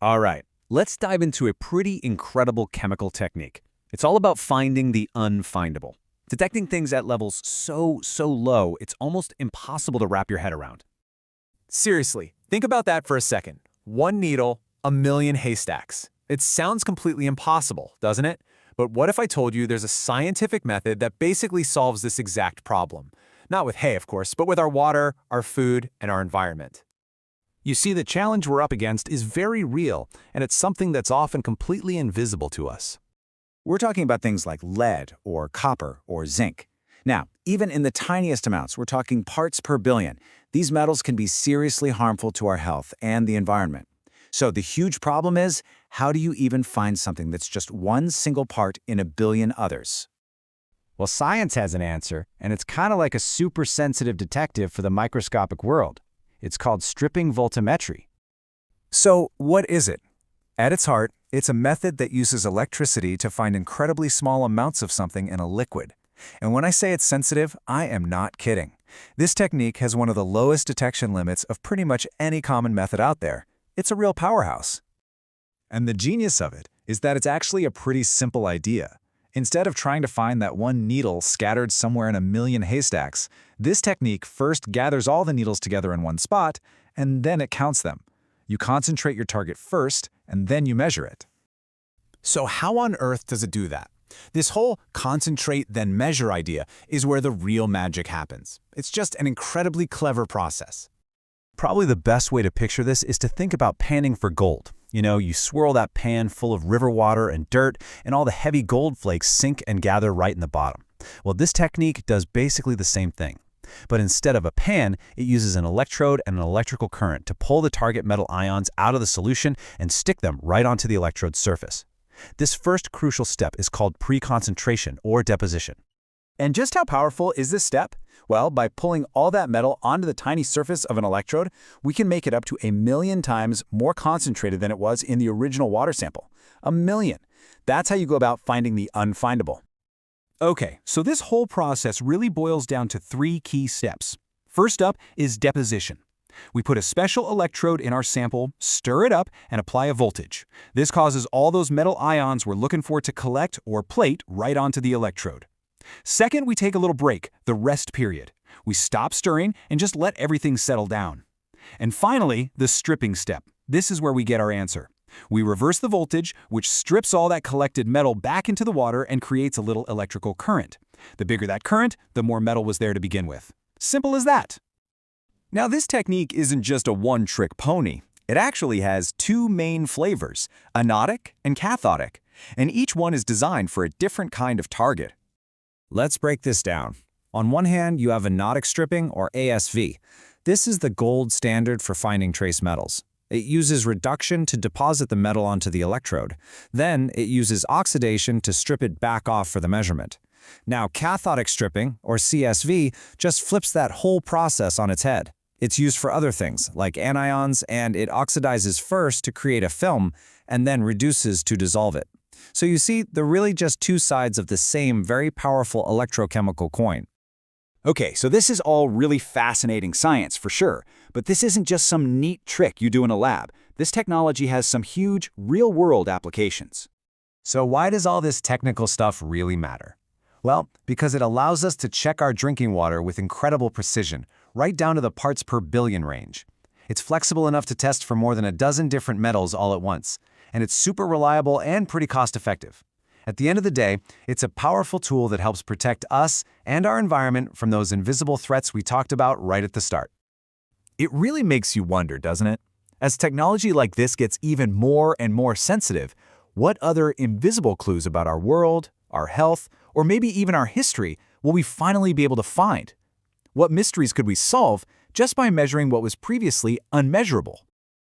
All right, let's dive into a pretty incredible chemical technique. It's all about finding the unfindable, detecting things at levels so low it's almost impossible to wrap your head around. Seriously, think about that for a second. One needle, a million haystacks. It sounds completely impossible, doesn't it? But what if I told you there's a scientific method that basically solves this exact problem? Not with hay, of course, but with our water, our food, and our environment. You see, the challenge we're up against is very real, and it's something that's often completely invisible to us. We're talking about things like lead or copper or zinc. Now, even in the tiniest amounts, we're talking parts per billion, these metals can be seriously harmful to our health and the environment. So the huge problem is, how do you even find something that's just one single part in a billion others? Well, science has an answer, and it's kind of like a super sensitive detective for the microscopic world. It's called stripping voltammetry. So, what is it? At its heart, it's a method that uses electricity to find incredibly small amounts of something in a liquid. And when I say it's sensitive, I am not kidding. This technique has one of the lowest detection limits of pretty much any common method out there. It's a real powerhouse. And the genius of it is that it's actually a pretty simple idea. Instead of trying to find that one needle scattered somewhere in a million haystacks, this technique first gathers all the needles together in one spot, and then it counts them. You concentrate your target first, and then you measure it. So how on earth does it do that? This whole concentrate then measure idea is where the real magic happens. It's just an incredibly clever process. Probably the best way to picture this is to think about panning for gold. You know, you swirl that pan full of river water and dirt, and all the heavy gold flakes sink and gather right in the bottom. Well, this technique does basically the same thing. But instead of a pan, it uses an electrode and an electrical current to pull the target metal ions out of the solution and stick them right onto the electrode's surface. This first crucial step is called pre-concentration or deposition. And just how powerful is this step? Well, by pulling all that metal onto the tiny surface of an electrode, we can make it up to 1,000,000 times more concentrated than it was in the original water sample. 1,000,000. That's how you go about finding the unfindable. Okay, so this whole process really boils down to 3 key steps. First up is deposition. We put a special electrode in our sample, stir it up, and apply a voltage. This causes all those metal ions we're looking for to collect or plate right onto the electrode. Second, we take a little break, the rest period. We stop stirring and just let everything settle down. And finally, the stripping step. This is where we get our answer. We reverse the voltage, which strips all that collected metal back into the water and creates a little electrical current. The bigger that current, the more metal was there to begin with. Simple as that. Now, this technique isn't just a one-trick pony. It actually has 2 main flavors, anodic and cathodic, and each one is designed for a different kind of target. Let's break this down. On one hand, you have anodic stripping, or ASV. This is the gold standard for finding trace metals. It uses reduction to deposit the metal onto the electrode. Then, it uses oxidation to strip it back off for the measurement. Now, cathodic stripping, or CSV, just flips that whole process on its head. It's used for other things, like anions, and it oxidizes first to create a film, and then reduces to dissolve it. So you see, they're really just 2 sides of the same very powerful electrochemical coin. Okay, so this is all really fascinating science for sure, but this isn't just some neat trick you do in a lab. This technology has some huge, real-world applications. So why does all this technical stuff really matter? Well, because it allows us to check our drinking water with incredible precision, right down to the parts per billion range. It's flexible enough to test for more than a dozen different metals all at once, and it's super reliable and pretty cost-effective. At the end of the day, it's a powerful tool that helps protect us and our environment from those invisible threats we talked about right at the start. It really makes you wonder, doesn't it? As technology like this gets even more and more sensitive, what other invisible clues about our world, our health, or maybe even our history will we finally be able to find? What mysteries could we solve just by measuring what was previously unmeasurable?